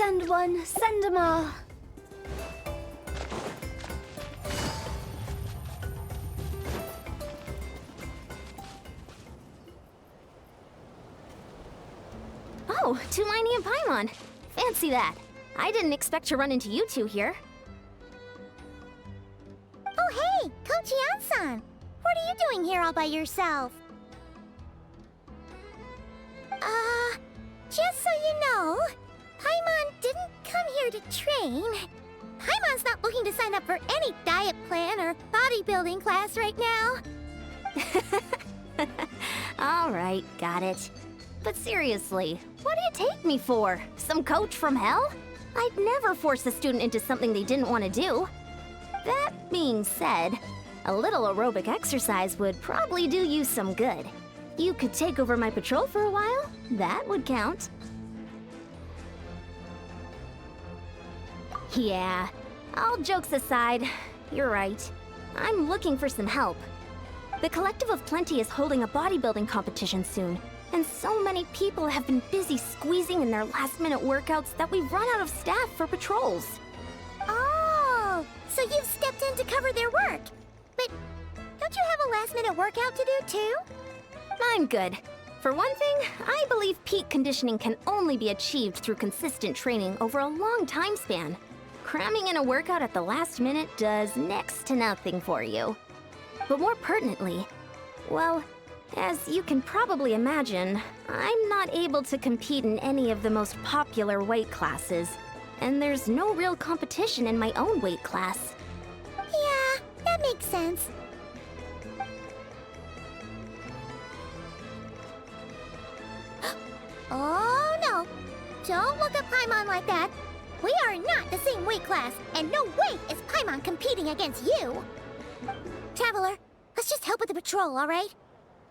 Send one, send 'em all. Oh, Tulani and Paimon. Fancy that. I didn't expect to run into you two here. Oh hey, Coach Yan-san! What are you doing here all by yourself? Just so you know, Paimon didn't come here to train. Paimon's not looking to sign up for any diet plan or bodybuilding class right now. Alright, got it. But seriously, what do you take me for? Some coach from hell? I'd never force a student into something they didn't want to do. That being said, a little aerobic exercise would probably do you some good. You could take over my patrol for a while. That would count. Yeah, all jokes aside, you're right. I'm looking for some help. The Collective of Plenty is holding a bodybuilding competition soon, and so many people have been busy squeezing in their last-minute workouts that we've run out of staff for patrols. Oh, so you've stepped in to cover their work. But don't you have a last-minute workout to do too? I'm good. For one thing, I believe peak conditioning can only be achieved through consistent training over a long time span. Cramming in a workout at the last minute does next to nothing for you. But more pertinently, well, as you can probably imagine, I'm not able to compete in any of the most popular weight classes, and there's no real competition in my own weight class. Yeah, that makes sense. Oh no! Don't look at Paimon like that! We are not the same weight class, and no way is Paimon competing against you! Traveler, let's just help with the patrol, alright?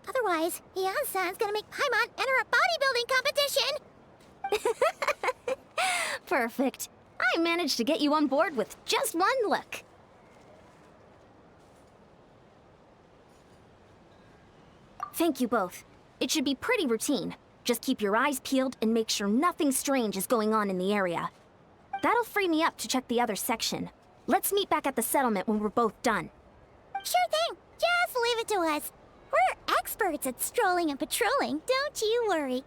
Otherwise, Yan-san's gonna make Paimon enter a bodybuilding competition! Perfect. I managed to get you on board with just one look. Thank you both. It should be pretty routine. Just keep your eyes peeled and make sure nothing strange is going on in the area. That'll free me up to check the other section. Let's meet back at the settlement when we're both done. Sure thing! Just leave it to us. We're experts at strolling and patrolling, don't you worry.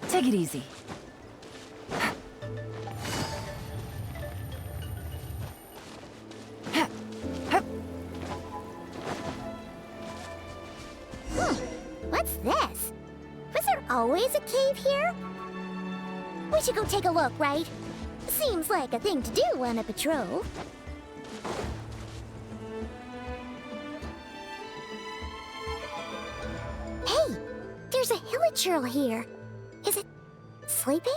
Take it easy. What's this? Was there always a cave here? We should go take a look, right? Seems like a thing to do on a patrol. Hey, there's a hilichurl here. Is it sleeping?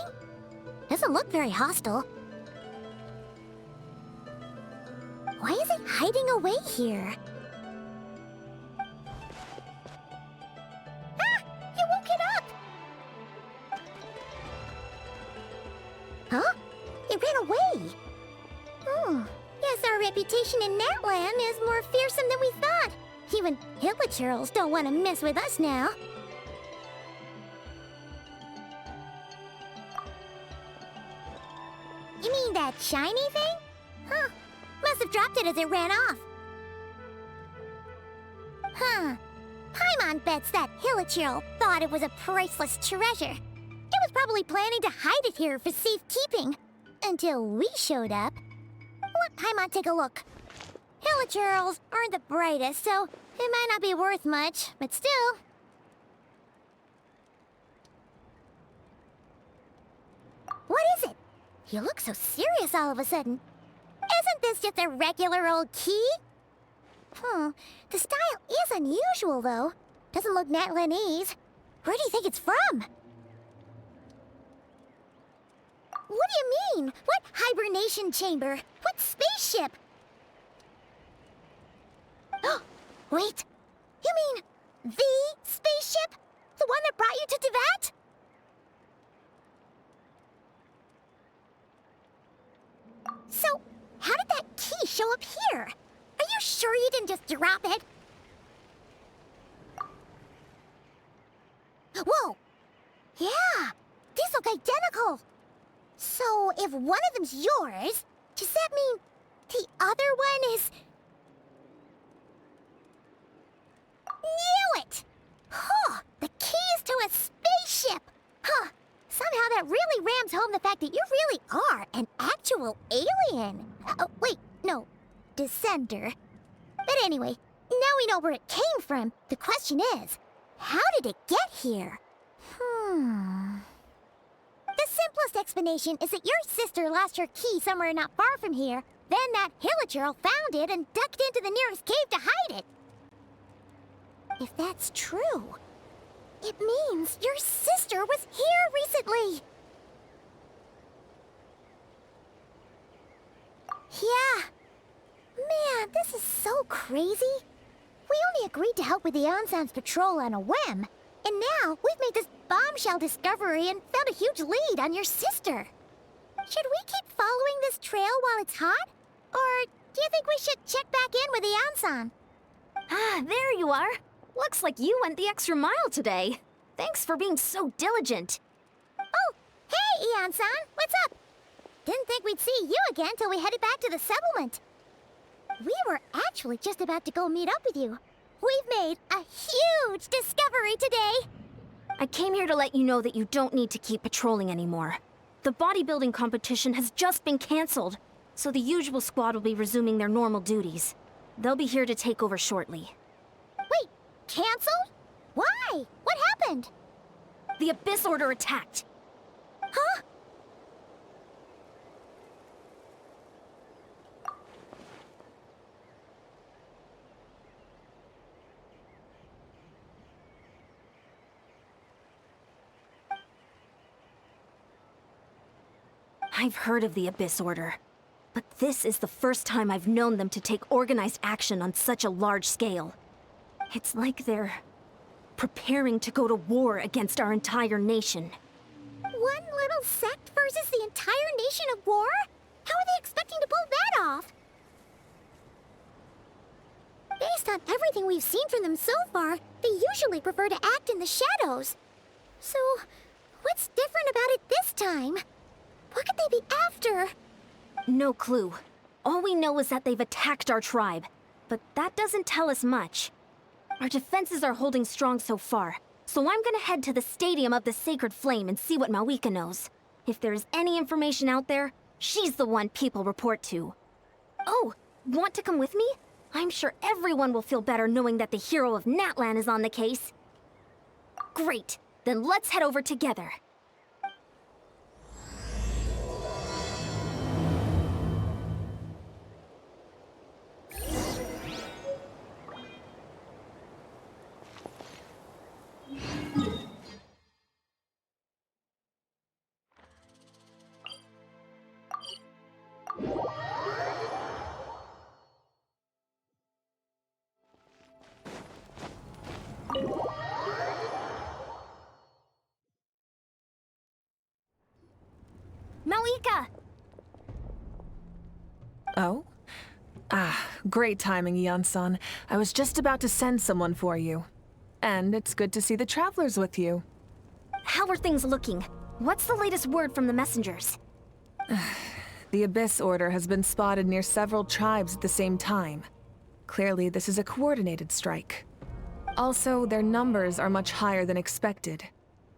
Doesn't look very hostile. Why is it hiding away here? Ah! You woke it up! Huh? It ran away! Oh, guess our reputation in Natland is more fearsome than we thought. Even hilichurls don't want to mess with us now. You mean that shiny thing? Huh. Must have dropped it as it ran off. Huh. Paimon bets that hilichurl thought it was a priceless treasure. It was probably planning to hide it here for safekeeping. Until we showed up. Let Paimon take a look. Hilichurls aren't the brightest, so it might not be worth much, but still. What is it? You look so serious all of a sudden. Isn't this just a regular old key? The style is unusual, though. Doesn't look Natlanese. Where do you think it's from? What do you mean? What hibernation chamber? What spaceship? Wait, you mean the spaceship? The one that brought you to Teyvat? So, how did that key show up here? Are you sure you didn't just drop it? Whoa! Yeah, these look identical. So, if one of them's yours, does that mean the other one is... Knew it! Huh, the keys to a spaceship! Huh, somehow that really rams home the fact that you really are an actual alien. Oh, wait, no, descender. But anyway, now we know where it came from. The question is, how did it get here? The simplest explanation is that your sister lost her key somewhere not far from here. Then that Hilichurl found it and ducked into the nearest cave to hide it. If that's true, it means your sister was here recently. Yeah. Man, this is so crazy. We only agreed to help with the Ansan's patrol on a whim. And now we've made this bombshell discovery and found a huge lead on your sister. Should we keep following this trail while it's hot? Or do you think we should check back in with the Ansan? Ah, there you are. Looks like you went the extra mile today. Thanks for being so diligent. Oh, hey, Ian-san, what's up? Didn't think we'd see you again till we headed back to the settlement. We were actually just about to go meet up with you. We've made a huge discovery today. I came here to let you know that you don't need to keep patrolling anymore. The bodybuilding competition has just been canceled, so the usual squad will be resuming their normal duties. They'll be here to take over shortly. Wait, canceled? Why? What happened? The Abyss Order attacked. Huh? I've heard of the Abyss Order, but this is the first time I've known them to take organized action on such a large scale. It's like they're preparing to go to war against our entire nation. One little sect versus the entire nation of war? How are they expecting to pull that off? Based on everything we've seen from them so far, they usually prefer to act in the shadows. So, what's different about it this time? What could they be after? No clue. All we know is that they've attacked our tribe, but that doesn't tell us much. Our defenses are holding strong so far, so I'm gonna head to the Stadium of the Sacred Flame and see what Malika knows. If there's any information out there, she's the one people report to. Oh, want to come with me? I'm sure everyone will feel better knowing that the hero of Natlan is on the case. Great, then let's head over together. Malika! Oh? Great timing, Ian-san. I was just about to send someone for you. And it's good to see the travelers with you. How are things looking? What's the latest word from the messengers? The Abyss Order has been spotted near several tribes at the same time. Clearly, this is a coordinated strike. Also, their numbers are much higher than expected.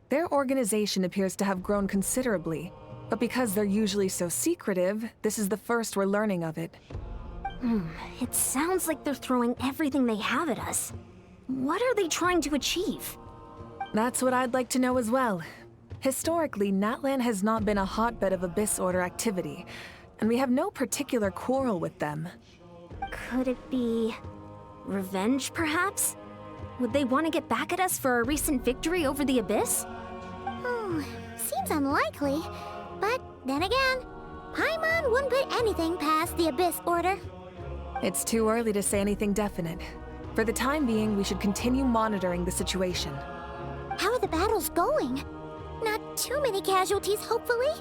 Their organization appears to have grown considerably, but because they're usually so secretive, this is the first we're learning of it. It sounds like they're throwing everything they have at us. What are they trying to achieve? That's what I'd like to know as well. Historically, Natlan has not been a hotbed of Abyss Order activity, and we have no particular quarrel with them. Could it be revenge, perhaps? Would they want to get back at us for our recent victory over the Abyss? Seems unlikely, but Then again, Paimon wouldn't put anything past the Abyss Order. It's too early to say anything definite. For the time being, we should continue monitoring the situation. How are the battles going? Not too many casualties, hopefully?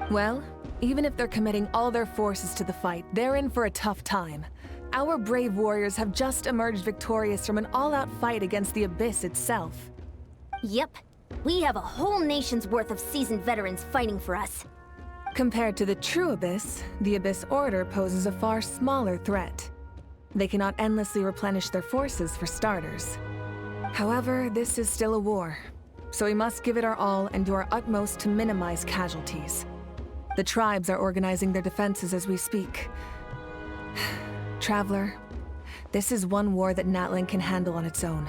Well, even if they're committing all their forces to the fight, they're in for a tough time. Our brave warriors have just emerged victorious from an all-out fight against the Abyss itself. Yep. We have a whole nation's worth of seasoned veterans fighting for us. Compared to the true Abyss, the Abyss Order poses a far smaller threat. They cannot endlessly replenish their forces for starters. However, this is still a war, so we must give it our all and do our utmost to minimize casualties. The tribes are organizing their defenses as we speak. Traveler, this is one war that Natlan can handle on its own.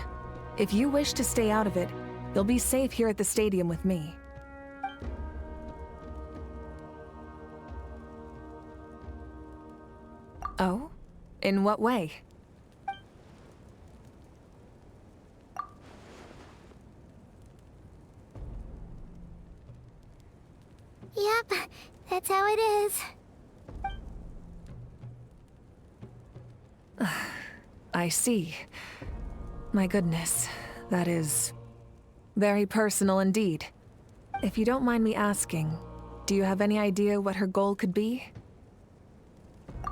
If you wish to stay out of it, you'll be safe here at the stadium with me. Oh? In what way? Yep, that's how it is. I see. My goodness, that is very personal indeed. If you don't mind me asking, do you have any idea what her goal could be?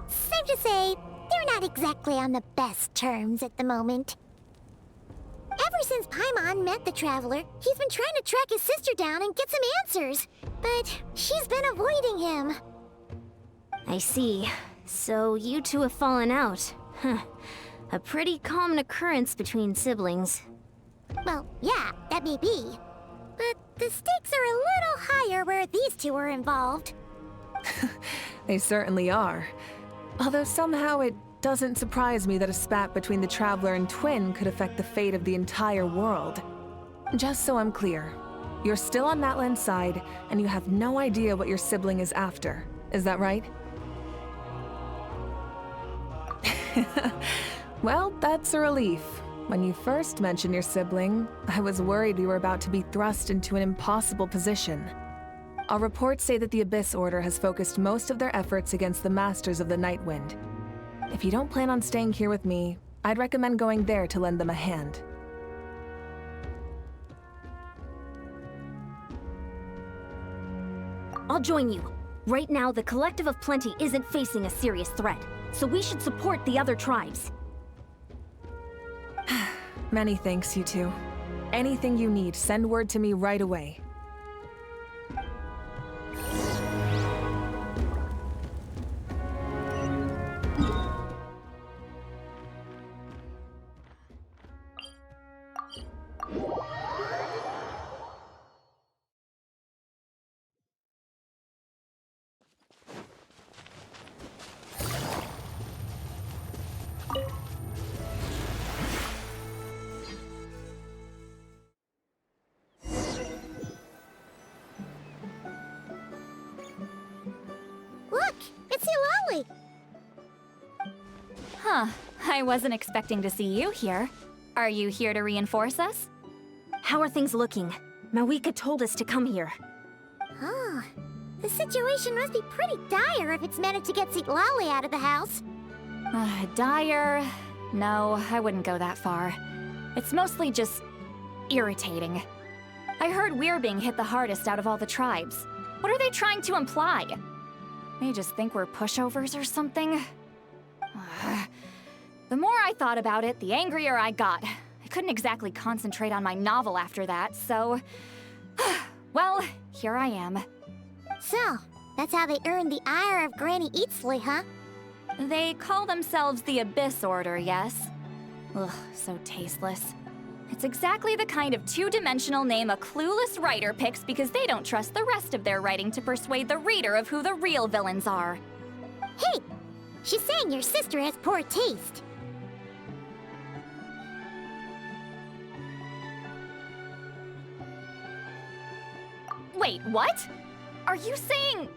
Safe to say, they're not exactly on the best terms at the moment. Ever since Paimon met the Traveler, he's been trying to track his sister down and get some answers, but she's been avoiding him. I see. So you two have fallen out. Huh. A pretty common occurrence between siblings. Well, yeah, that may be. But the stakes are a little higher where these two are involved. They certainly are. Although somehow it doesn't surprise me that a spat between the Traveler and Twin could affect the fate of the entire world. Just so I'm clear, you're still on Natlan's side, and you have no idea what your sibling is after. Is that right? Well, that's a relief. When you first mentioned your sibling, I was worried we were about to be thrust into an impossible position. Our reports say that the Abyss Order has focused most of their efforts against the Masters of the Nightwind. If you don't plan on staying here with me, I'd recommend going there to lend them a hand. I'll join you. Right now, the Collective of Plenty isn't facing a serious threat, so we should support the other tribes. Many thanks, you two. Anything you need, send word to me right away. Look, it's Eulalie! Huh. I wasn't expecting to see you here. Are you here to reinforce us? How are things looking? Mawika told us to come here. Oh, the situation must be pretty dire if it's managed to get Eulalie out of the house. Dire? No, I wouldn't go that far. It's mostly just irritating. I heard we're being hit the hardest out of all the tribes. What are they trying to imply? They just think we're pushovers or something? The more I thought about it, the angrier I got. I couldn't exactly concentrate on my novel after that, so... well, here I am. So, that's how they earned the ire of Granny Eatsley, huh? They call themselves the Abyss Order, yes? Ugh, so tasteless. It's exactly the kind of two-dimensional name a clueless writer picks because they don't trust the rest of their writing to persuade the reader of who the real villains are. Hey! She's saying your sister has poor taste. Wait, what? Are you saying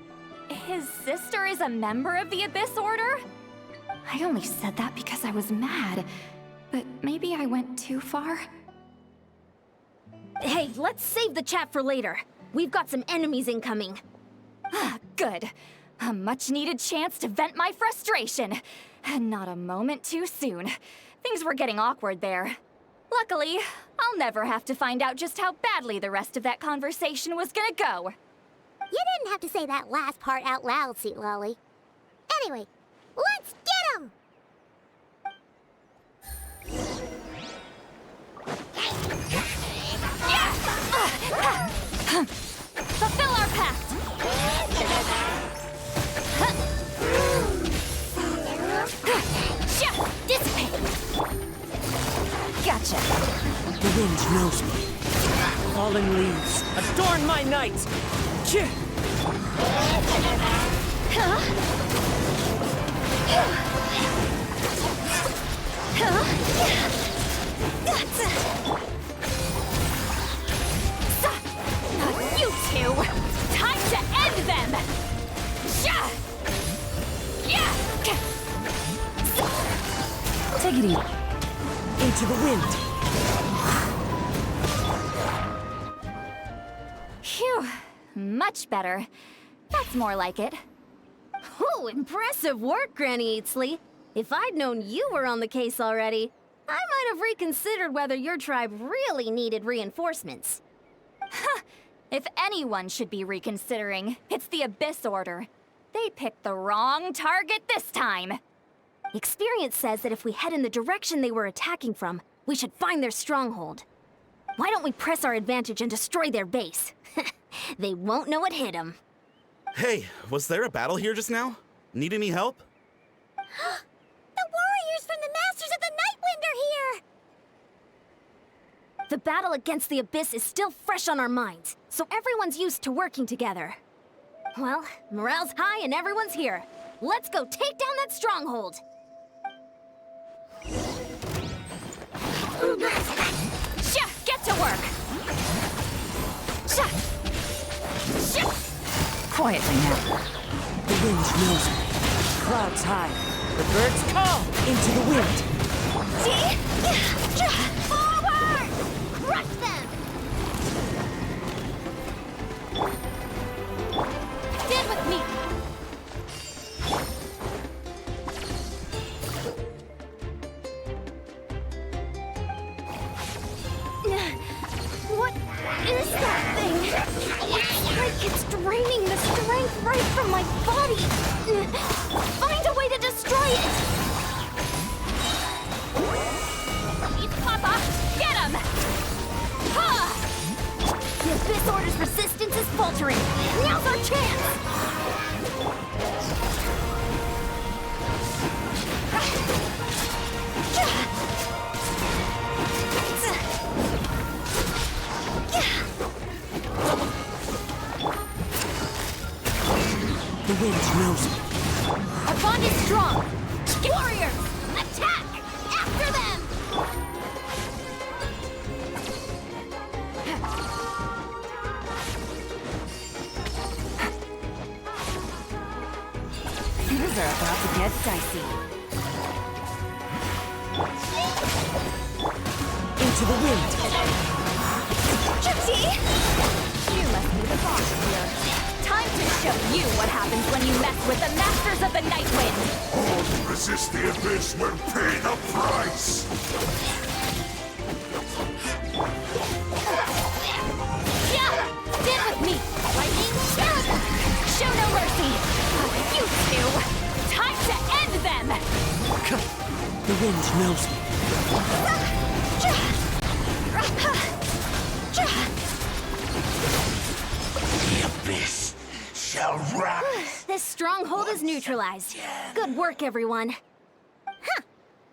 his sister is a member of the Abyss Order? I only said that because I was mad, but maybe I went too far. Hey, let's save the chat for later. We've got some enemies incoming. Good. A much-needed chance to vent my frustration. And not a moment too soon. Things were getting awkward there. Luckily, I'll never have to find out just how badly the rest of that conversation was gonna go. You didn't have to say that last part out loud, Sweet Lolly. Anyway, let's get 'em! Fulfill our pact! Dissipate! Gotcha. The wind knows me. Fallen leaves, adorn my night! You two! Time to end them! Take it easy. Into the wind. Phew. Much better. That's more like it. Ooh, impressive work, Granny Eatsley. If I'd known you were on the case already, I might have reconsidered whether your tribe really needed reinforcements. If anyone should be reconsidering, it's the Abyss Order. They picked the wrong target this time. Experience says that if we head in the direction they were attacking from, we should find their stronghold. Why don't we press our advantage and destroy their base? They won't know what hit them. Hey, was there a battle here just now? Need any help? The warriors from the Masters of the Nightwind are here! The battle against the Abyss is still fresh on our minds, so everyone's used to working together. Well, morale's high and everyone's here. Let's go take down that stronghold! Get to work! Quietly now. The wind knows me. Clouds high. The birds call into the wind. Forward! Crush them! Stand with me! What is that thing? It's like it's draining the strength right from my body. Find a way to destroy it! Papa, get him! The Abyss Order's resistance is faltering. Now's our chance! The wind knows me. Our bond is strong! Warriors! Attack! After them! Things are about to get dicey. Into the wind. Gypsy! You must be the boss here. Time to show you what happens when you mess with the Masters of the Nightwind! All who resist the Abyss will pay the price! Stand with me! Lightning! Show no mercy! You two! Time to end them! The wind knows me. The Abyss shall rise! This stronghold is neutralized. Good work, everyone.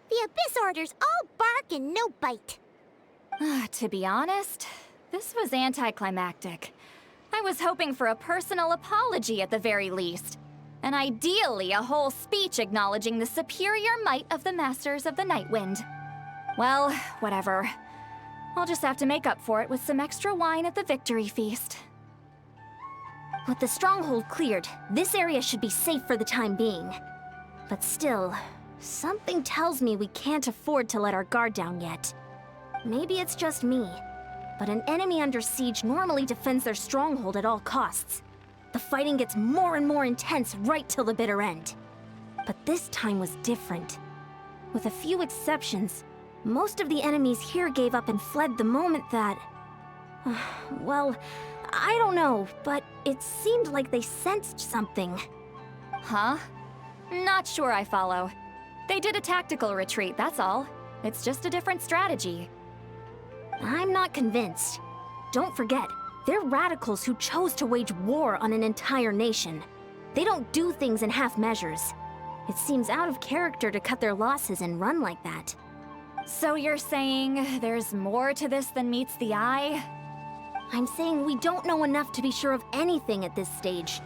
The Abyss Order's all bark and no bite. To be honest, this was anticlimactic. I was hoping for a personal apology at the very least. And ideally, a whole speech acknowledging the superior might of the Masters of the Nightwind. Well, whatever. I'll just have to make up for it with some extra wine at the victory feast. With the stronghold cleared, this area should be safe for the time being. But still, something tells me we can't afford to let our guard down yet. Maybe it's just me, but an enemy under siege normally defends their stronghold at all costs. The fighting gets more and more intense right till the bitter end. But this time was different. With a few exceptions, most of the enemies here gave up and fled the moment that... well, I don't know, but it seemed like they sensed something. Huh? Not sure I follow. They did a tactical retreat, that's all. It's just a different strategy. I'm not convinced. Don't forget, they're radicals who chose to wage war on an entire nation. They don't do things in half measures. It seems out of character to cut their losses and run like that. So you're saying there's more to this than meets the eye? I'm saying we don't know enough to be sure of anything at this stage.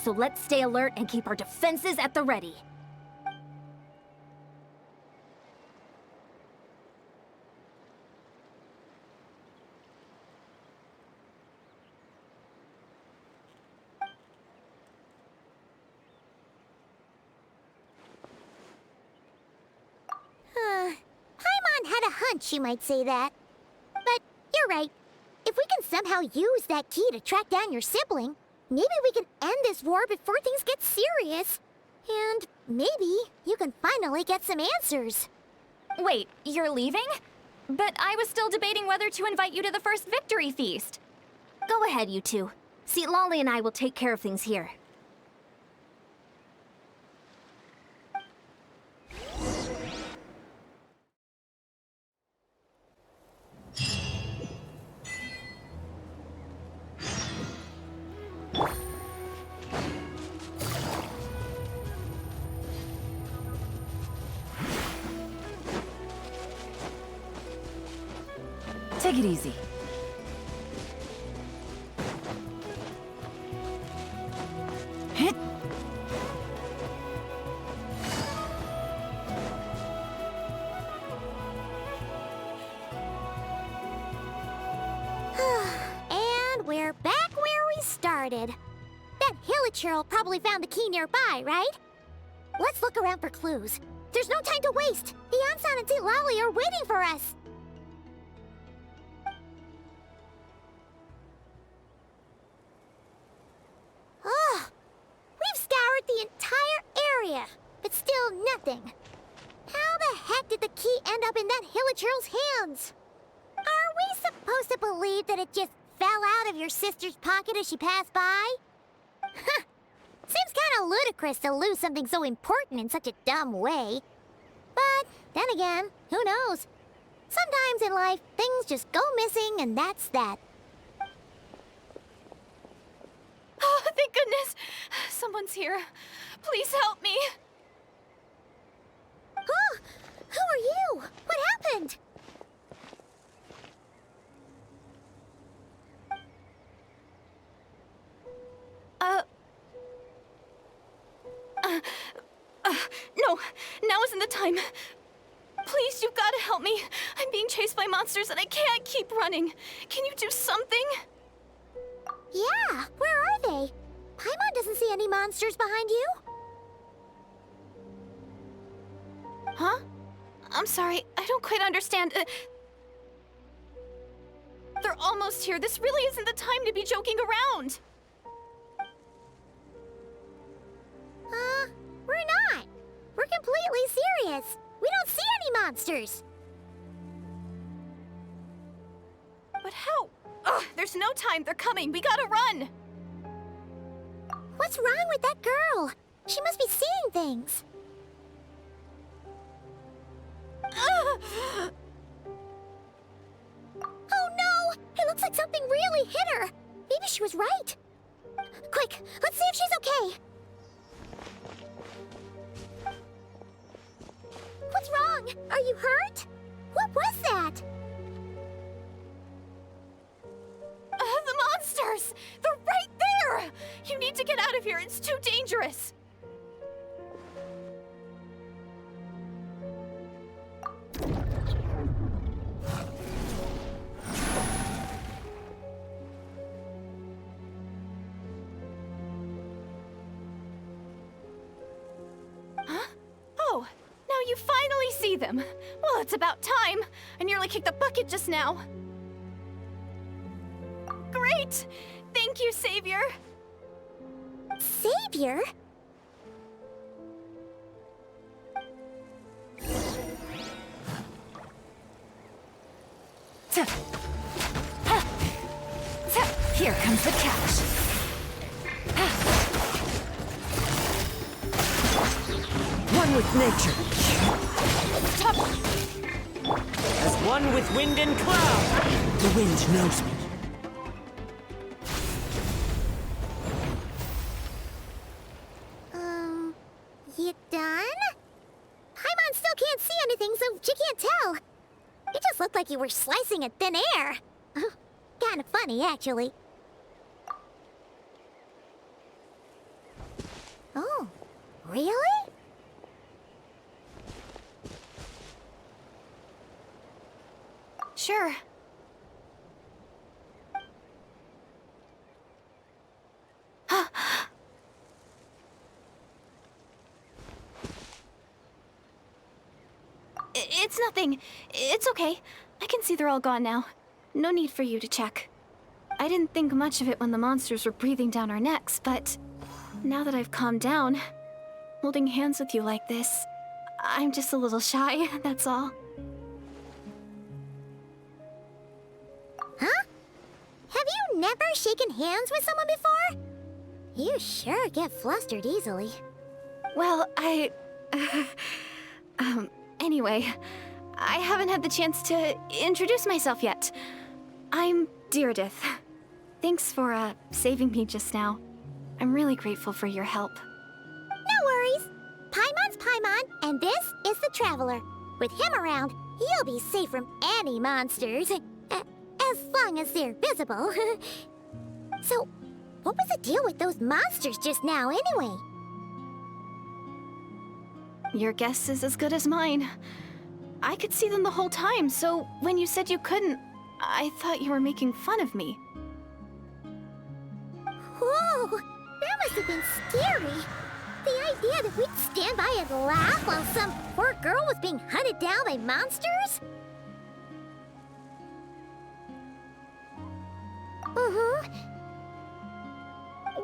So let's stay alert and keep our defenses at the ready. Paimon had a hunch you might say that. But you're right. If we can somehow use that key to track down your sibling, maybe we can end this war before things get serious. And maybe you can finally get some answers. Wait, you're leaving? But I was still debating whether to invite you to the first victory feast. Go ahead, you two. See, Lolly and I will take care of things here. Take it easy. Hit. And we're back where we started. That Hilichurl probably found the key nearby, right? Let's look around for clues. There's no time to waste. Beyond and St. Lolly are waiting for us. Ugh. We've scoured the entire area, but still nothing. How the heck did the key end up in that Hilichurl's hands? Are we supposed to believe that it just fell out of your sister's pocket as she passed by? Seems kinda ludicrous to lose something so important in such a dumb way. But then again, who knows? Sometimes in life, things just go missing and that's that. Oh, thank goodness! Someone's here. Please help me! Oh, who are you? What happened? No, now isn't the time. Please, you've got to help me. I'm being chased by monsters and I can't keep running. Can you do something? Yeah, where are they? Paimon doesn't see any monsters behind you. Huh? I'm sorry, I don't quite understand. They're almost here. This really isn't the time to be joking around. We're not. We're completely serious. We don't see any monsters. But how? Ugh, there's no time. They're coming. We gotta run. What's wrong with that girl? She must be seeing things. Ugh. Oh no! It looks like something really hit her. Maybe she was right. Quick, let's see if she's okay. What's wrong? Are you hurt? What was that? The monsters! They're right there! You need to get out of here. It's too dangerous. Huh? Oh, now you finally see them. Well, it's about time. I nearly kicked the bucket just now. Great! Thank you, Savior! Savior? Here comes the catch. One with nature. As one with wind and cloud. The wind knows me. You done? Paimon still can't see anything, so she can't tell. It just looked like you were slicing in thin air. Kind of funny, actually. Oh, really? Sure. It's nothing. It's okay. I can see they're all gone now. No need for you to check. I didn't think much of it when the monsters were breathing down our necks, but now that I've calmed down, holding hands with you like this, I'm just a little shy, that's all. Huh? Have you never shaken hands with someone before? You sure get flustered easily. Well, anyway, I haven't had the chance to introduce myself yet. I'm Deirdith. Thanks for, saving me just now. I'm really grateful for your help. No worries. Paimon's Paimon, and this is the Traveler. With him around, you'll be safe from any monsters. As long as they're visible. So, what was the deal with those monsters just now, anyway? Your guess is as good as mine. I could see them the whole time, so when you said you couldn't, I thought you were making fun of me. Whoa! That must have been scary. The idea that we'd stand by and laugh while some poor girl was being hunted down by monsters?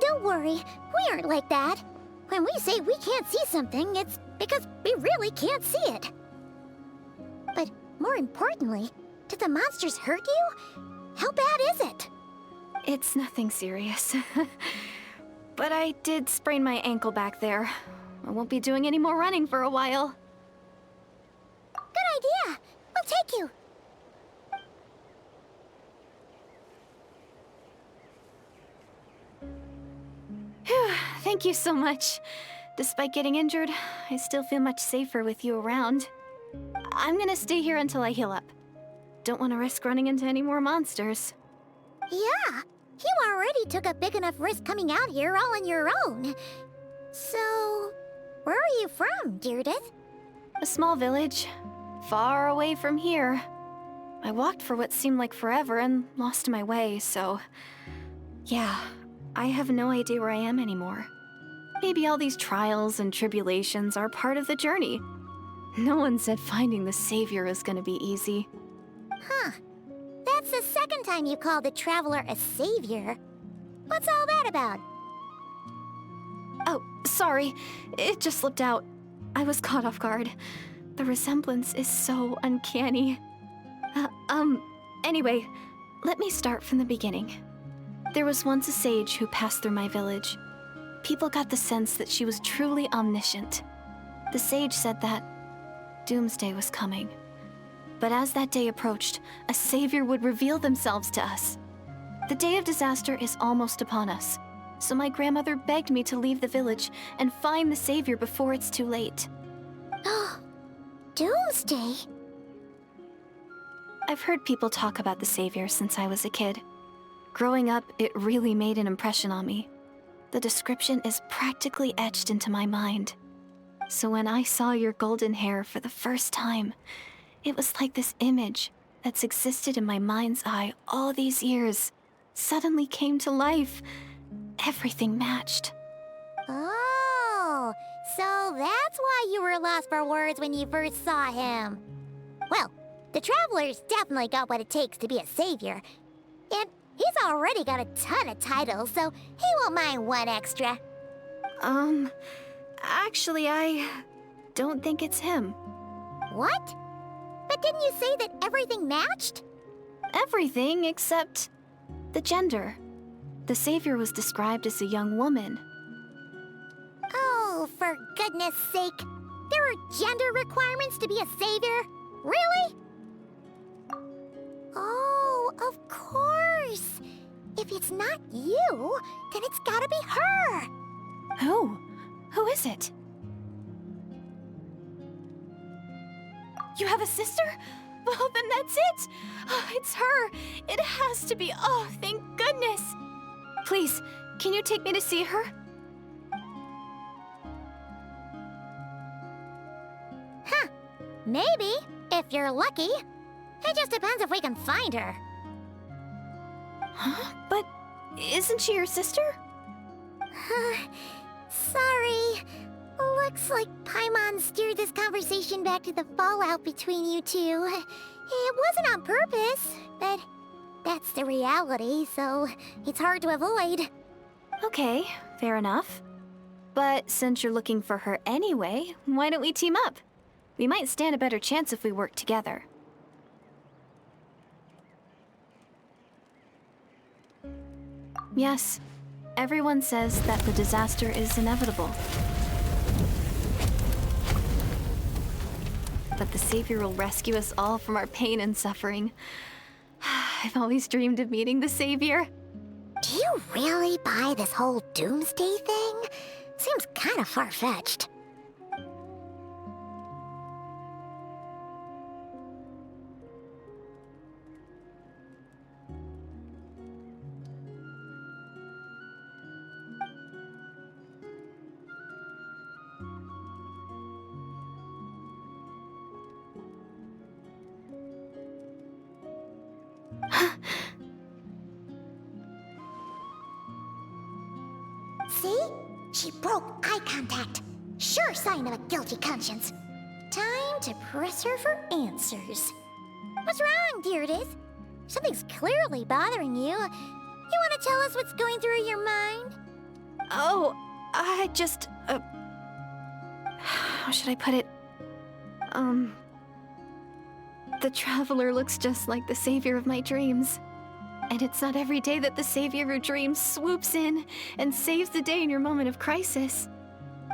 Don't worry, we aren't like that. When we say we can't see something, it's because we really can't see it. But more importantly, did the monsters hurt you? How bad is it? It's nothing serious. But I did sprain my ankle back there. I won't be doing any more running for a while. Good idea. We'll take you. Phew, thank you so much. Despite getting injured, I still feel much safer with you around. I'm gonna stay here until I heal up. Don't want to risk running into any more monsters. Yeah, you already took a big enough risk coming out here all on your own. So, where are you from, Deirdith? A small village, far away from here. I walked for what seemed like forever and lost my way, so... yeah, I have no idea where I am anymore. Maybe all these trials and tribulations are part of the journey. No one said finding the Savior is gonna be easy. Huh. That's the second time you called the Traveler a savior. What's all that about? Oh, sorry. It just slipped out. I was caught off guard. The resemblance is so uncanny. Anyway, let me start from the beginning. There was once a sage who passed through my village. People got the sense that she was truly omniscient. The sage said that doomsday was coming. But as that day approached, a savior would reveal themselves to us. The day of disaster is almost upon us, so my grandmother begged me to leave the village and find the savior before it's too late. Doomsday? I've heard people talk about the savior since I was a kid. Growing up, it really made an impression on me. The description is practically etched into my mind. So when I saw your golden hair for the first time, it was like this image that's existed in my mind's eye all these years suddenly came to life. Everything matched. Oh, so that's why you were lost for words when you first saw him. Well, the Traveler's definitely got what it takes to be a savior. And he's already got a ton of titles, so he won't mind one extra. Actually, I don't think it's him. What? But didn't you say that everything matched? Everything except the gender. The savior was described as a young woman. Oh, for goodness sake. There are gender requirements to be a savior? Really? Oh, of course. If it's not you, then it's gotta be her. Who? Who is it? You have a sister? Well, then that's it! Oh, it's her! It has to be! Oh, thank goodness! Please, can you take me to see her? Huh. Maybe, if you're lucky. It just depends if we can find her. Huh? But isn't she your sister? Sorry. Looks like Paimon steered this conversation back to the fallout between you two. It wasn't on purpose, but that's the reality, so it's hard to avoid. Okay, fair enough. But since you're looking for her anyway, why don't we team up? We might stand a better chance if we work together. Yes, everyone says that the disaster is inevitable. But the Savior will rescue us all from our pain and suffering. I've always dreamed of meeting the Savior. Do you really buy this whole doomsday thing? Seems kind of far-fetched. See? She broke eye contact. Sure sign of a guilty conscience. Time to press her for answers. What's wrong, Deirdis? Something's clearly bothering you. You want to tell us what's going through your mind? Oh, I just, how should I put it? The Traveler looks just like the Savior of my dreams. And it's not every day that the Savior of your dreams swoops in and saves the day in your moment of crisis.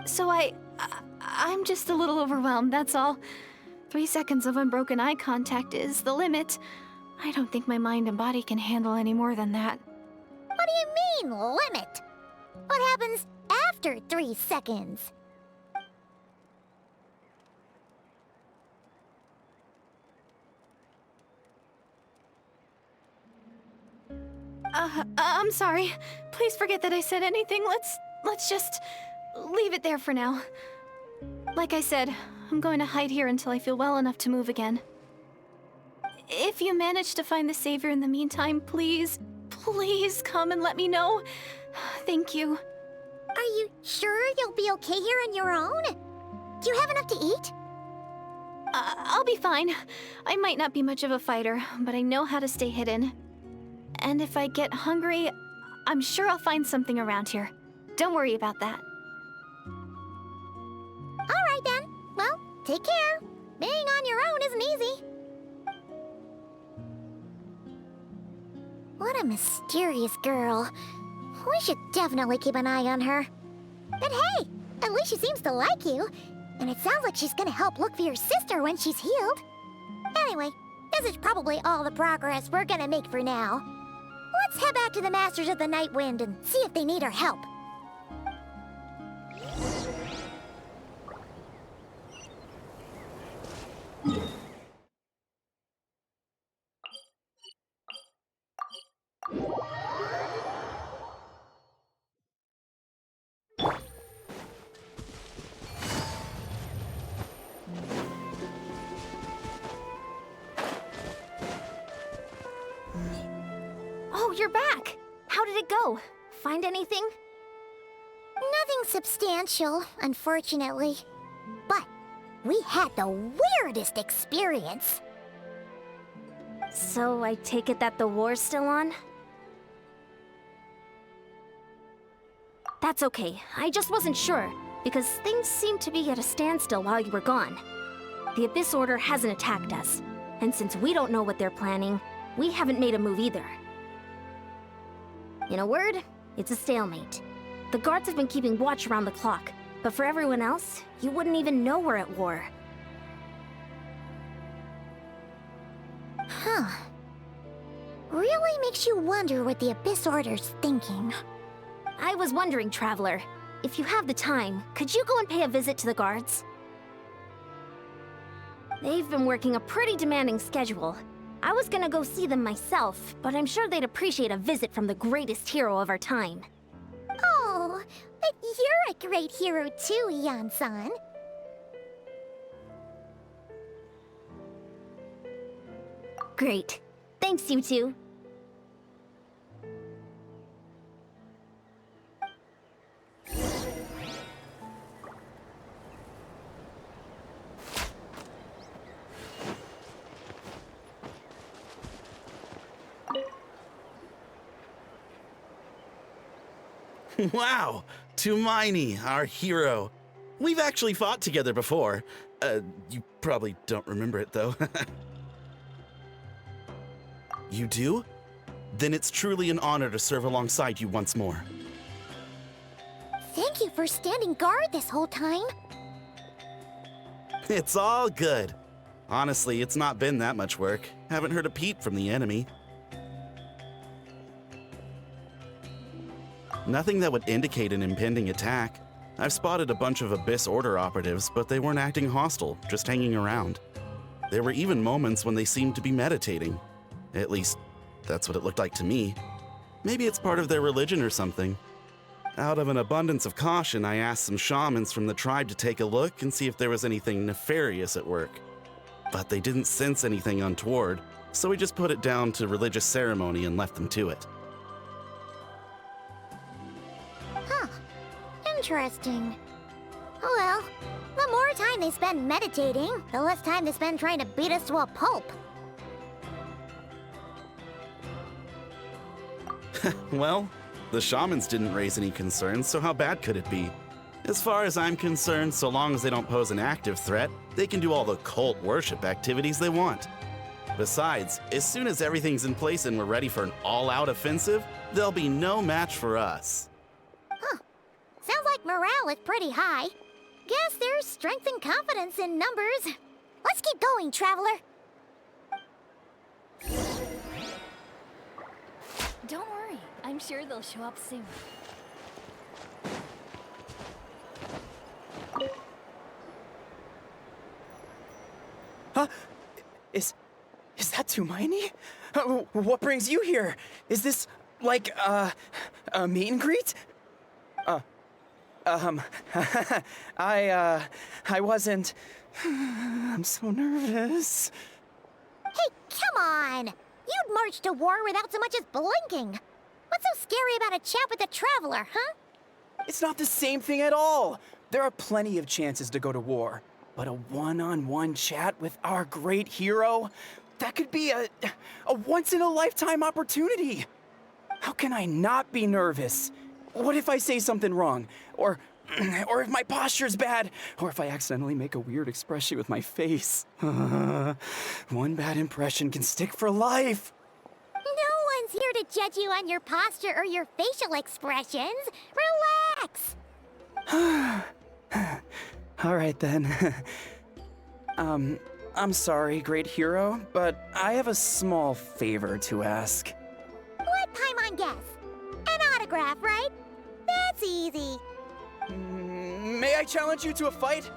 So I'm just a little overwhelmed, that's all. 3 seconds of unbroken eye contact is the limit. I don't think my mind and body can handle any more than that. What do you mean, limit? What happens after 3 seconds? I'm sorry. Please forget that I said anything. Let's just leave it there for now. Like I said, I'm going to hide here until I feel well enough to move again. If you manage to find the Savior in the meantime, please come and let me know. Thank you. Are you sure you'll be okay here on your own? Do you have enough to eat? I'll be fine. I might not be much of a fighter, but I know how to stay hidden. And if I get hungry, I'm sure I'll find something around here. Don't worry about that. All right then. Well, take care. Being on your own isn't easy. What a mysterious girl. We should definitely keep an eye on her. But hey, at least she seems to like you. And it sounds like she's gonna help look for your sister when she's healed. Anyway, this is probably all the progress we're gonna make for now. Let's head back to the Masters of the Night Wind and see if they need our help. Oh, you're back! How did it go? Find anything? Nothing substantial, unfortunately. But we had the weirdest experience. So I take it that the war's still on? That's okay. I just wasn't sure, because things seemed to be at a standstill while you were gone. The Abyss Order hasn't attacked us, and since we don't know what they're planning, we haven't made a move either. In a word, it's a stalemate. The guards have been keeping watch around the clock, but for everyone else, you wouldn't even know we're at war. Huh. Really makes you wonder what the Abyss Order's thinking. I was wondering, Traveler, if you have the time, could you go and pay a visit to the guards? They've been working a pretty demanding schedule. I was gonna go see them myself, but I'm sure they'd appreciate a visit from the greatest hero of our time. Oh, but you're a great hero too, Yan-san. Great. Thanks, you two. Wow, Tumaini, our hero. We've actually fought together before. You probably don't remember it, though. You do? Then it's truly an honor to serve alongside you once more. Thank you for standing guard this whole time. It's all good. Honestly, it's not been that much work. Haven't heard a peep from the enemy. Nothing that would indicate an impending attack. I've spotted a bunch of Abyss Order operatives, but they weren't acting hostile, just hanging around. There were even moments when they seemed to be meditating. At least, that's what it looked like to me. Maybe it's part of their religion or something. Out of an abundance of caution, I asked some shamans from the tribe to take a look and see if there was anything nefarious at work. But they didn't sense anything untoward, so we just put it down to religious ceremony and left them to it. Huh. Interesting. Oh well, the more time they spend meditating, the less time they spend trying to beat us to a pulp. Well, the shamans didn't raise any concerns, so how bad could it be? As far as I'm concerned, so long as they don't pose an active threat, they can do all the cult worship activities they want. Besides, as soon as everything's in place and we're ready for an all-out offensive, there'll be no match for us. Huh. Sounds like morale is pretty high. Guess there's strength and confidence in numbers. Let's keep going, Traveler. Don't worry, I'm sure they'll show up soon. Huh? Is that Tumaini? What brings you here? Is this, like, a meet and greet? I wasn't... I'm so nervous. Hey, come on! You'd march to war without so much as blinking. What's so scary about a chat with a Traveler, huh? It's not the same thing at all. There are plenty of chances to go to war. But a one-on-one chat with our great hero? That could be a once-in-a-lifetime opportunity. How can I not be nervous? What if I say something wrong? Or if my posture's bad? Or if I accidentally make a weird expression with my face? One bad impression can stick for life. No one's here to judge you on your posture or your facial expressions. Relax! All right, then. I'm sorry, great hero, but I have a small favor to ask. What Paimon guess? An autograph, right? That's easy. May I challenge you to a fight?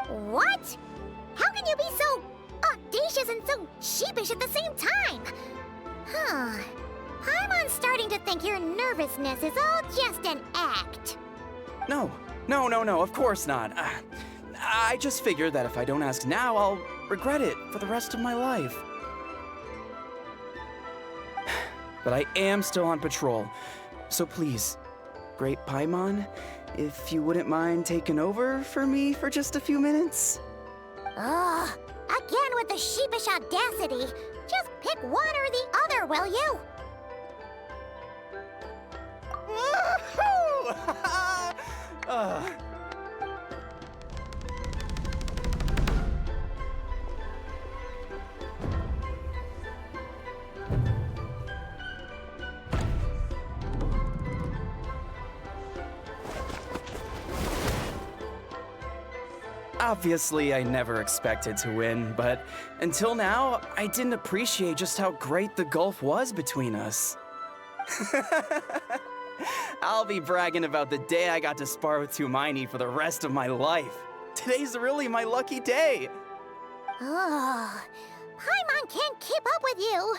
What? How can you be so audacious and so sheepish at the same time? Huh. Paimon's starting to think your nervousness is all just an act. No, of course not. I just figured that if I don't ask now, I'll regret it for the rest of my life. But I am still on patrol, so please, Great Paimon, if you wouldn't mind taking over for me for just a few minutes? Ugh, again with the sheepish audacity. Just pick one or the other, will you? Woohoo! Obviously, I never expected to win, but until now, I didn't appreciate just how great the gulf was between us. I'll be bragging about the day I got to spar with Hermione for the rest of my life. Today's really my lucky day. Oh, Paimon can't keep up with you.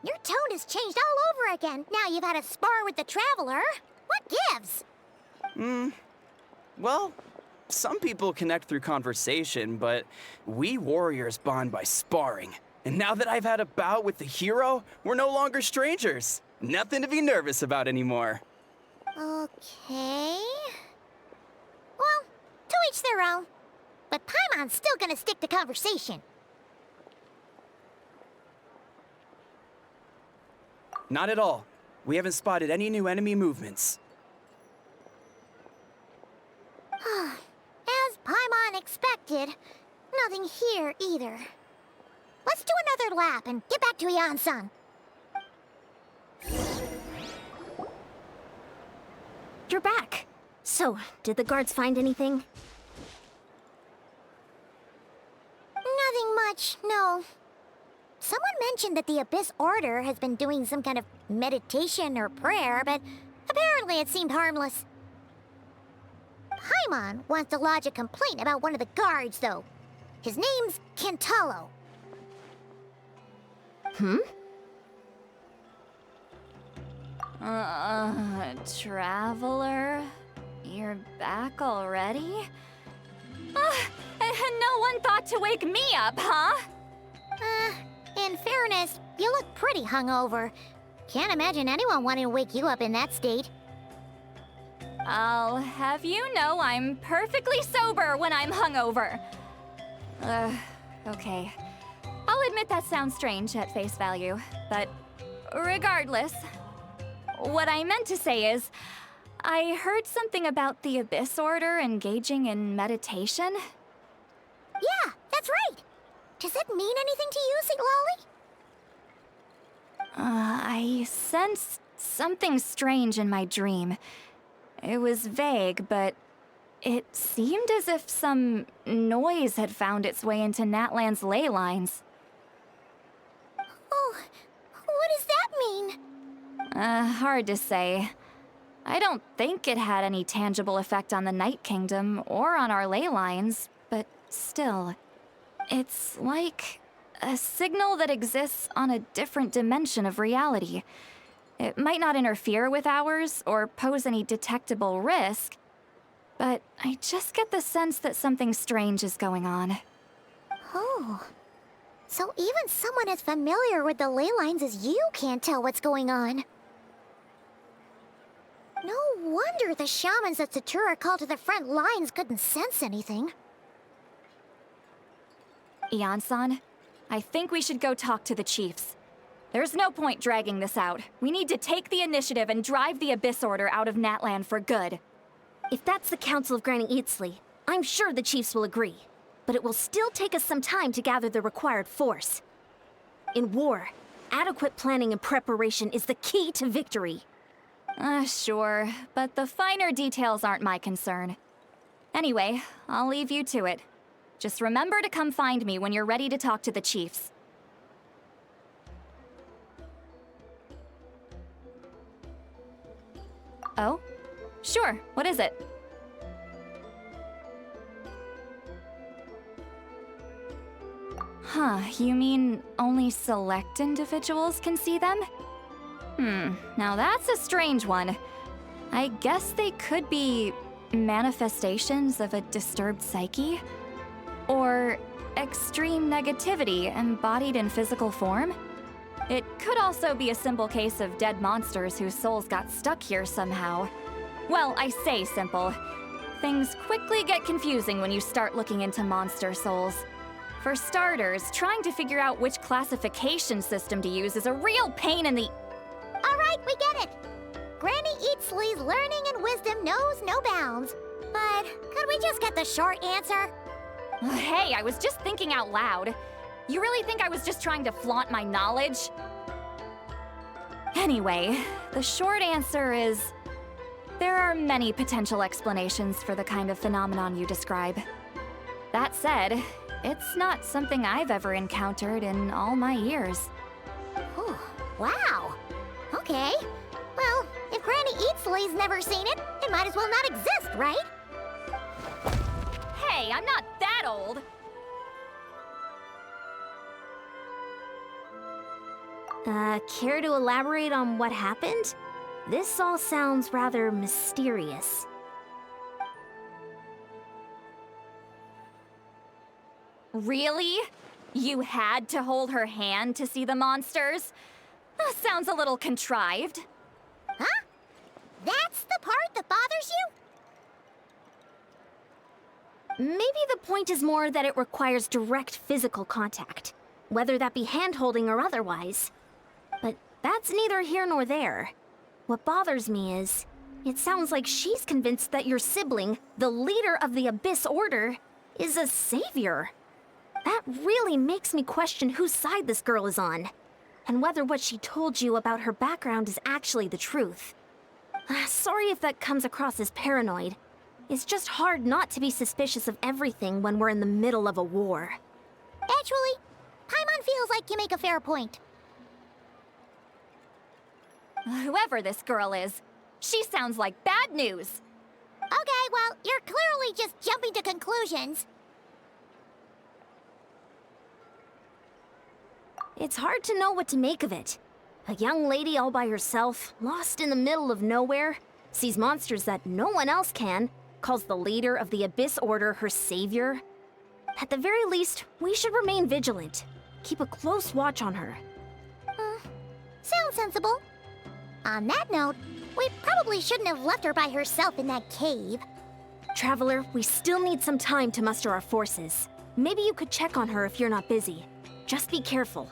Your tone has changed all over again. Now you've had a spar with the Traveler. What gives? Well, some people connect through conversation, but we warriors bond by sparring. And now that I've had a bout with the hero, we're no longer strangers. Nothing to be nervous about anymore. Okay. Well, to each their own. But Paimon's still gonna stick to conversation. Not at all. We haven't spotted any new enemy movements. As Paimon expected, nothing here either. Let's do another lap and get back to Yan-san. You're back. So, did the guards find anything? Nothing much, no. Someone mentioned that the Abyss Order has been doing some kind of meditation or prayer, but apparently it seemed harmless. Paimon wants to lodge a complaint about one of the guards, though. His name's Kentalo. Traveler? You're back already? And no one thought to wake me up, huh? In fairness, you look pretty hungover. Can't imagine anyone wanting to wake you up in that state. I'll have you know I'm perfectly sober when I'm hungover. Okay. I'll admit that sounds strange at face value, but regardless, what I meant to say is, I heard something about the Abyss Order engaging in meditation. Yeah, that's right. Does that mean anything to you, Siglali? I sensed something strange in my dream. It was vague, but it seemed as if some noise had found its way into Natlan's ley lines. Oh, what does that mean? Hard to say. I don't think it had any tangible effect on the Night Kingdom or on our ley lines, but still. It's like a signal that exists on a different dimension of reality. It might not interfere with ours or pose any detectable risk, but I just get the sense that something strange is going on. Oh. So even someone as familiar with the ley lines as you can't tell what's going on. No wonder the shamans that Satura called to the front lines couldn't sense anything. Yan-san, I think we should go talk to the chiefs. There's no point dragging this out. We need to take the initiative and drive the Abyss Order out of Natlan for good. If that's the Council of Granny Eatsley, I'm sure the chiefs will agree. But it will still take us some time to gather the required force. In war, adequate planning and preparation is the key to victory. Sure, but the finer details aren't my concern. Anyway, I'll leave you to it. Just remember to come find me when you're ready to talk to the chiefs. Oh? Sure, what is it? Huh, you mean only select individuals can see them? Now that's a strange one. I guess they could be manifestations of a disturbed psyche? Or extreme negativity embodied in physical form? It could also be a simple case of dead monsters whose souls got stuck here somehow. Well, I say simple. Things quickly get confusing when you start looking into monster souls. For starters, trying to figure out which classification system to use is a real pain in the... All right, we get it. Granny Eatsley Eatsley's learning and wisdom knows no bounds. But could we just get the short answer? Hey, I was just thinking out loud. You really think I was just trying to flaunt my knowledge? Anyway, the short answer is... there are many potential explanations for the kind of phenomenon you describe. That said, it's not something I've ever encountered in all my years. Oh, wow. Okay. Well, if Granny Eatsley's never seen it, it might as well not exist, right? Hey, I'm not that old! Care to elaborate on what happened? This all sounds rather mysterious. Really? You had to hold her hand to see the monsters? That sounds a little contrived. Huh? That's the part that bothers you? Maybe the point is more that it requires direct physical contact, whether that be hand-holding or otherwise. But that's neither here nor there. What bothers me is, it sounds like she's convinced that your sibling, the leader of the Abyss Order, is a savior. That really makes me question whose side this girl is on, and whether what she told you about her background is actually the truth. Sorry if that comes across as paranoid. It's just hard not to be suspicious of everything when we're in the middle of a war. Actually, Paimon feels like you make a fair point. Whoever this girl is, she sounds like bad news. Okay, well, you're clearly just jumping to conclusions. It's hard to know what to make of it. A young lady all by herself, lost in the middle of nowhere, sees monsters that no one else can, calls the leader of the Abyss Order her savior. At the very least, we should remain vigilant. Keep a close watch on her. Sounds sensible. On that note, we probably shouldn't have left her by herself in that cave. Traveler, we still need some time to muster our forces. Maybe you could check on her if you're not busy. Just be careful.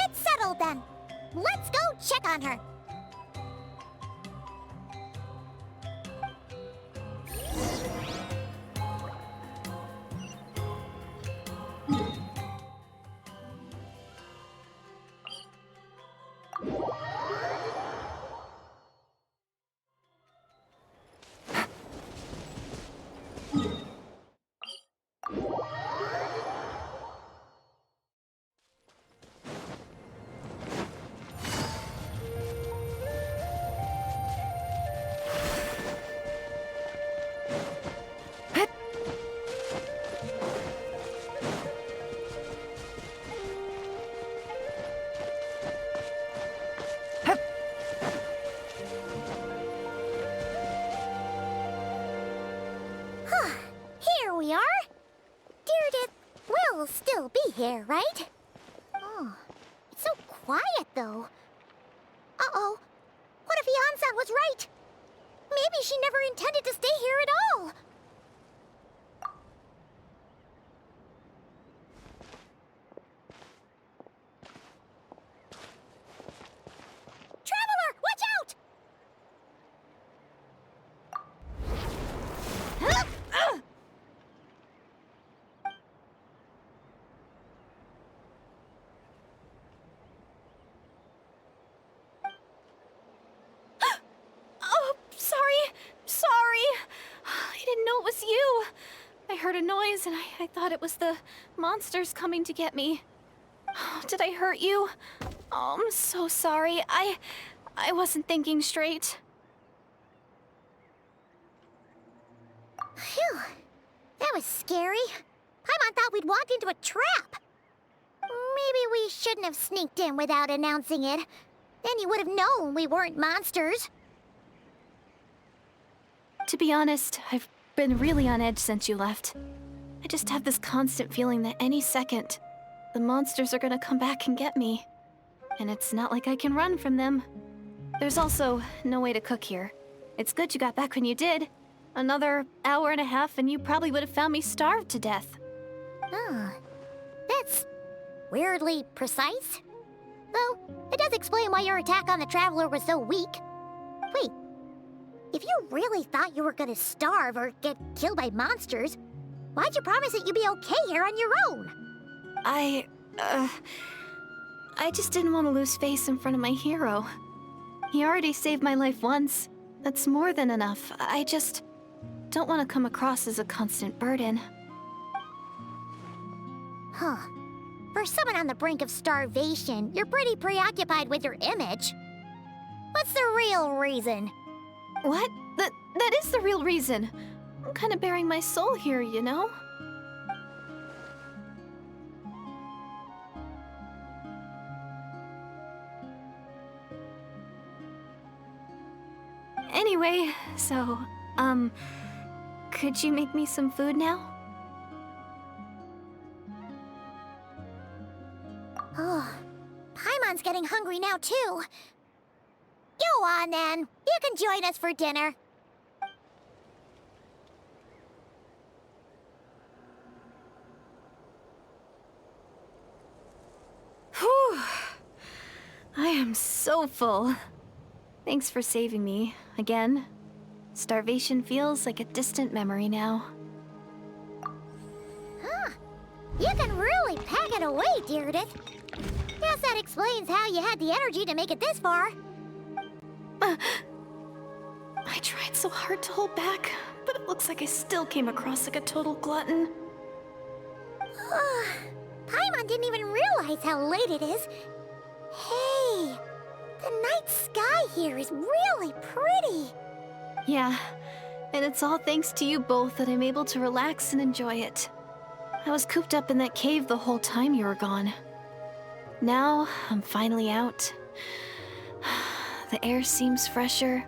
It's settled then. Let's go check on her. Here we are. Deirdre will still be here, right? Oh, it's so quiet though. Uh-oh. What if Yan-san was right? Maybe she never intended to stay here at all. Traveler, watch out! Oh, sorry. I didn't know it was you. I heard a noise and I thought it was the monsters coming to get me. Oh, did I hurt you? Oh, I'm so sorry. I wasn't thinking straight. Phew. That was scary. Paimon thought we'd walked into a trap. Maybe we shouldn't have sneaked in without announcing it. Then you would have known we weren't monsters. To be honest, I've been really on edge since you left. I just have this constant feeling that any second, the monsters are gonna come back and get me. And it's not like I can run from them. There's also no way to cook here. It's good you got back when you did. Another hour and a half and you probably would have found me starved to death. Oh, that's weirdly precise. Though, it does explain why your attack on the Traveler was so weak. Wait, if you really thought you were gonna starve or get killed by monsters, why'd you promise that you'd be okay here on your own? I just didn't want to lose face in front of my hero. He already saved my life once. That's more than enough. I just don't want to come across as a constant burden. Huh. For someone on the brink of starvation, you're pretty preoccupied with your image. What's the real reason? What? That is the real reason. I'm kind of bearing my soul here, you know? Anyway, so, could you make me some food now? Oh, Paimon's getting hungry now, too. Go on, then. You can join us for dinner. Whew. I am so full. Thanks for saving me, again. Starvation feels like a distant memory now. Huh. You can really pack it away, Deirdith. Guess that explains how you had the energy to make it this far. I tried so hard to hold back, but it looks like I still came across like a total glutton. Paimon didn't even realize how late it is. Hey, the night sky here is really pretty. Yeah, and it's all thanks to you both that I'm able to relax and enjoy it. I was cooped up in that cave the whole time you were gone. Now, I'm finally out. The air seems fresher,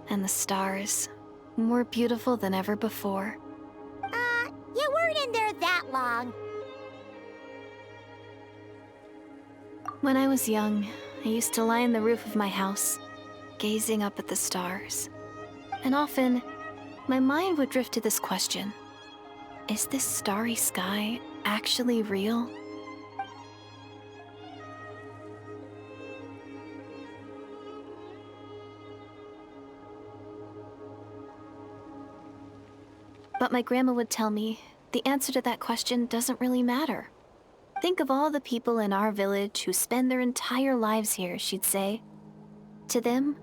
and the stars more beautiful than ever before. You weren't in there that long. When I was young, I used to lie on the roof of my house, gazing up at the stars. And often, my mind would drift to this question. Is this starry sky actually real? But my grandma would tell me the answer to that question doesn't really matter. Think of all the people in our village who spend their entire lives here, she'd say. To them,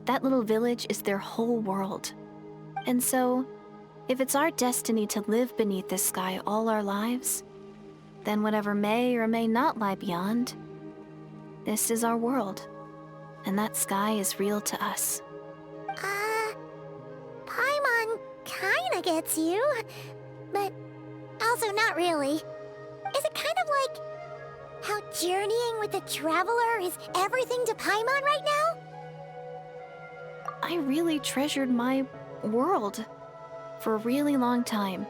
that little village is their whole world. And so, if it's our destiny to live beneath this sky all our lives, then whatever may or may not lie beyond, this is our world. And that sky is real to us. Paimon kinda gets you, but also not really. Is it kind of like how journeying with the Traveler is everything to Paimon right now? I really treasured my world. For a really long time,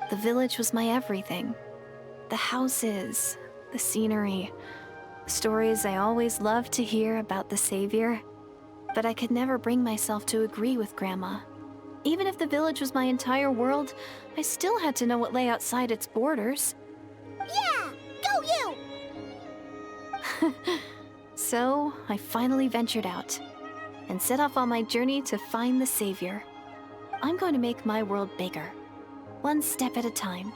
the village was my everything. The houses, the scenery, the stories I always loved to hear about the Savior. But I could never bring myself to agree with Grandma. Even if the village was my entire world, I still had to know what lay outside its borders. Yeah! Go you! So, I finally ventured out and set off on my journey to find the Savior. I'm going to make my world bigger, one step at a time.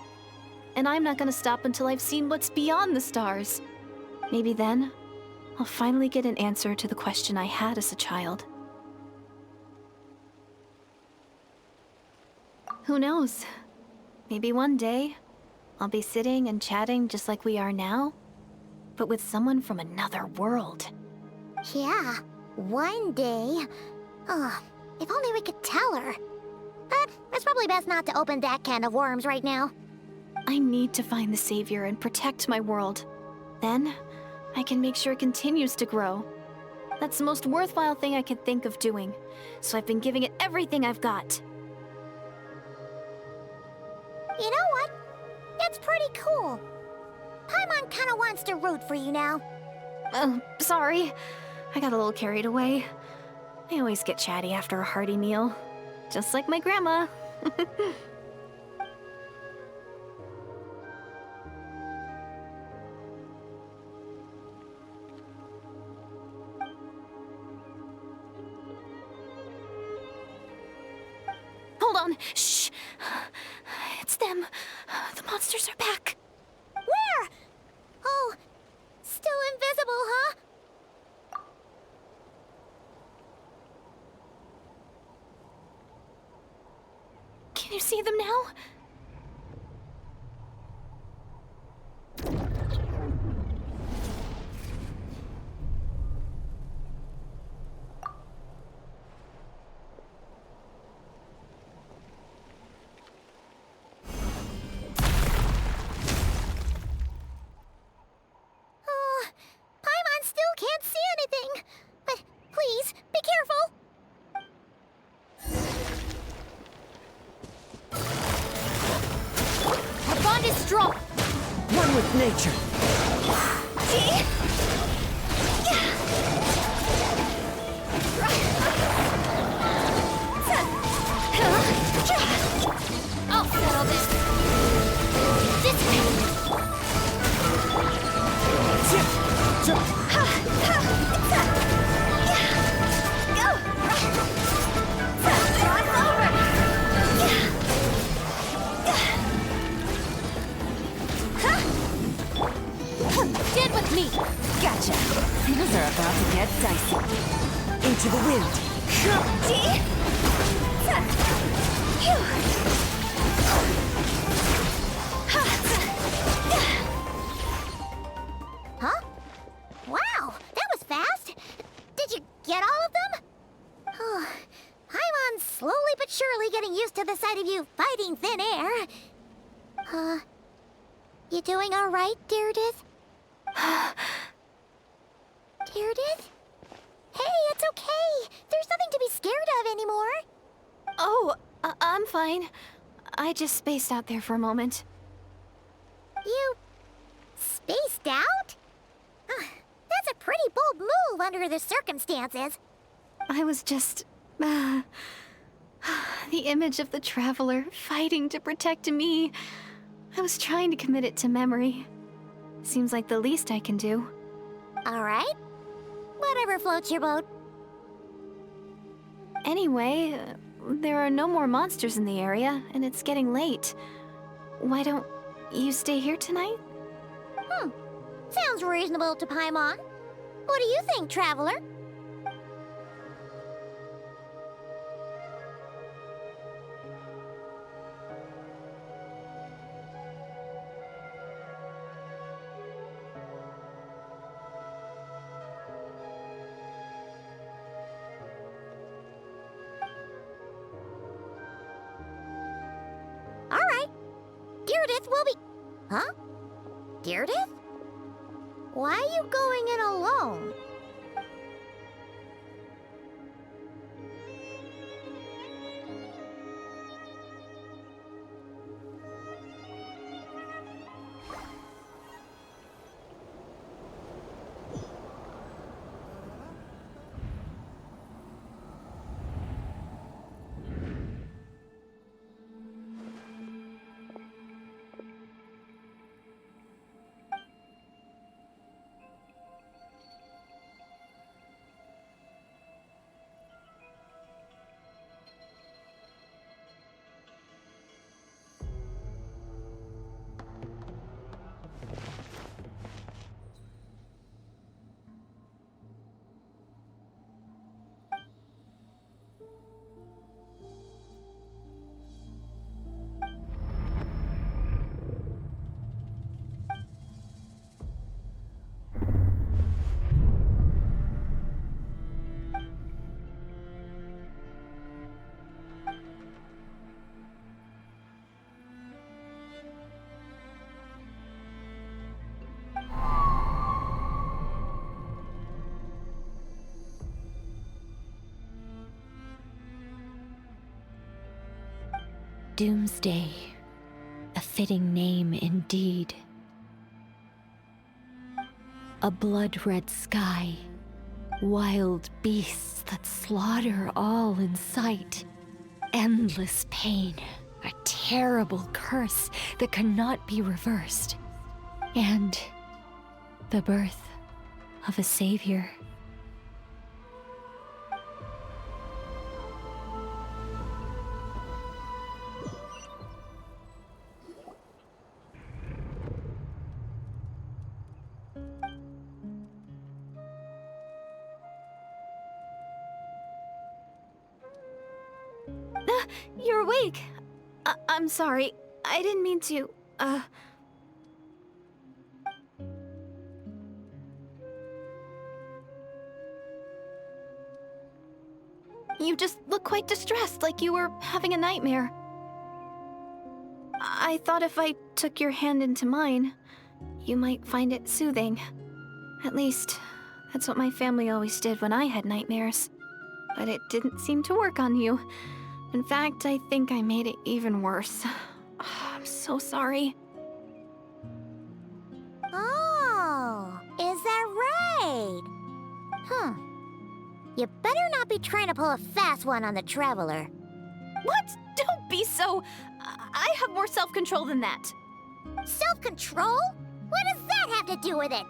And I'm not going to stop until I've seen what's beyond the stars. Maybe then, I'll finally get an answer to the question I had as a child. Who knows? Maybe one day, I'll be sitting and chatting just like we are now, but with someone from another world. Yeah, one day. Oh, if only we could tell her. But it's probably best not to open that can of worms right now. I need to find the Savior and protect my world. Then, I can make sure it continues to grow. That's the most worthwhile thing I could think of doing, so I've been giving it everything I've got. You know what? That's pretty cool. Paimon kinda wants to root for you now. Oh, sorry. I got a little carried away. I always get chatty after a hearty meal. Just like my grandma. on. Shh. It's them. The monsters are back. Where? Oh, still invisible, huh? Can you see them now? Oh, Paimon still can't see anything. But please, be careful. Our bond is strong. One with nature. I'll settle this. This way. Stand with me. Gotcha. Things are about to get dicey. Into the wind. Huh? Wow, that was fast. Did you get all of them? Oh, Paimon's slowly but surely getting used to the sight of you fighting thin air. You doing all right, Deirdith? Deirdith? Hey, it's okay. There's nothing to be scared of anymore. Oh, I'm fine. I just spaced out there for a moment. You spaced out? That's a pretty bold move under the circumstances. I was just... the image of the Traveler fighting to protect me. I was trying to commit it to memory. Seems like the least I can do. All right. Whatever floats your boat. Anyway, there are no more monsters in the area, and it's getting late. Why don't you stay here tonight? Sounds reasonable to Paimon. What do you think, Traveler? All right. Deirdith will be... Huh? Deirdith? Why are you going in alone? Doomsday, a fitting name indeed. A blood-red sky, wild beasts that slaughter all in sight, endless pain, a terrible curse that cannot be reversed, and the birth of a savior. you're awake. I'm sorry. I didn't mean to, You just look quite distressed, like you were having a nightmare. I thought if I took your hand into mine, you might find it soothing. At least, that's what my family always did when I had nightmares. But it didn't seem to work on you. In fact, I think I made it even worse. I'm so sorry. Oh, is that right? You better not be trying to pull a fast one on the Traveler. What? Don't be so... I have more self-control than that. Self-control? What does that have to do with it?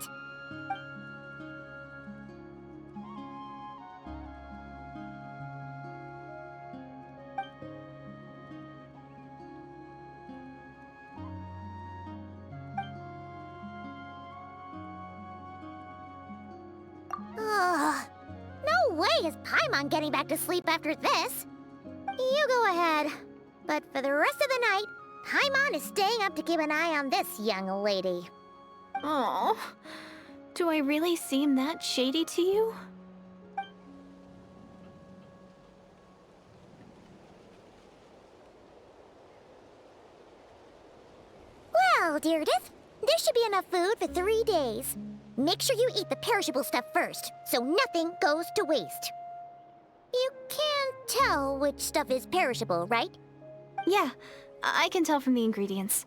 Ugh. No way is Paimon getting back to sleep after this. You go ahead. But for the rest of the night, Paimon is staying up to keep an eye on this young lady. Oh, do I really seem that shady to you? Well, Deirdith, there should be enough food for 3 days. Make sure you eat the perishable stuff first, so nothing goes to waste. You can't tell which stuff is perishable, right? Yeah, I can tell from the ingredients.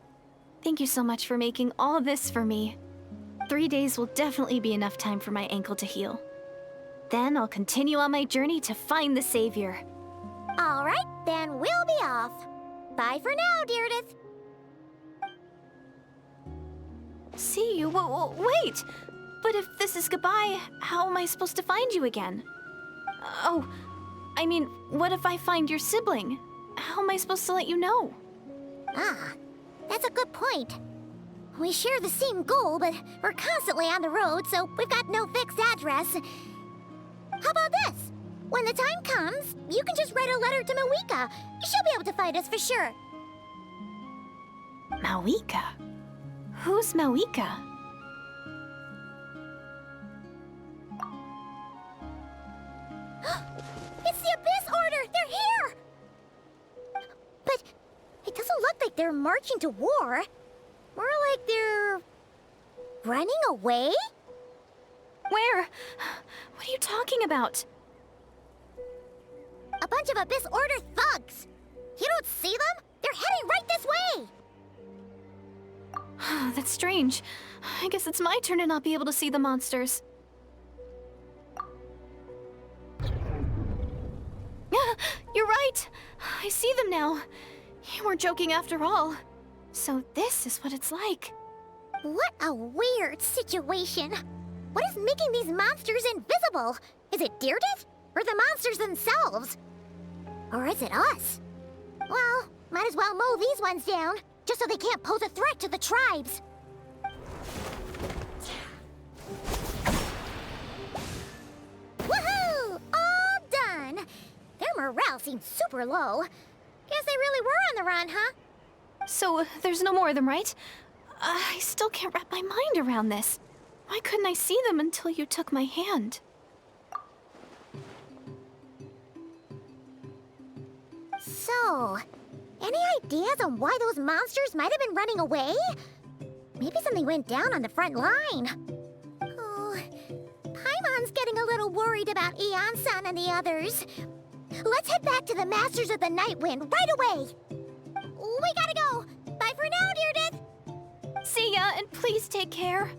Thank you so much for making all this for me. 3 days will definitely be enough time for my ankle to heal. Then I'll continue on my journey to find the Savior. All right, then we'll be off. Bye for now, Deirdith. See you? Wait! But if this is goodbye, how am I supposed to find you again? Oh, I mean, what if I find your sibling? How am I supposed to let you know? Ah, that's a good point. We share the same goal, but we're constantly on the road, so we've got no fixed address. How about this? When the time comes, you can just write a letter to Mawika. She'll be able to find us for sure. Mawika? Who's Mawika? It's the Abyss Order! They're here! But it doesn't look like they're marching to war. More like they're... running away? Where? What are you talking about? A bunch of Abyss Order thugs! You don't see them? They're heading right this way! That's strange. I guess it's my turn to not be able to see the monsters. You're right! I see them now. You weren't joking after all. So this is what it's like. What a weird situation. What is making these monsters invisible? Is it Deirdith? Or the monsters themselves? Or is it us? Well, might as well mow these ones down, just so they can't pose a threat to the tribes. Woohoo! All done! Their morale seems super low. Guess they really were on the run, huh? So there's no more of them, right? I still can't wrap my mind around this. Why couldn't I see them until you took my hand? So, any ideas on why those monsters might have been running away? Maybe something went down on the front line. Oh, Paimon's getting a little worried about Eon-san and the others. Let's head back to the Masters of the Night Wind right away. We gotta go. Bye for now, Deirdith. See ya, and please take care.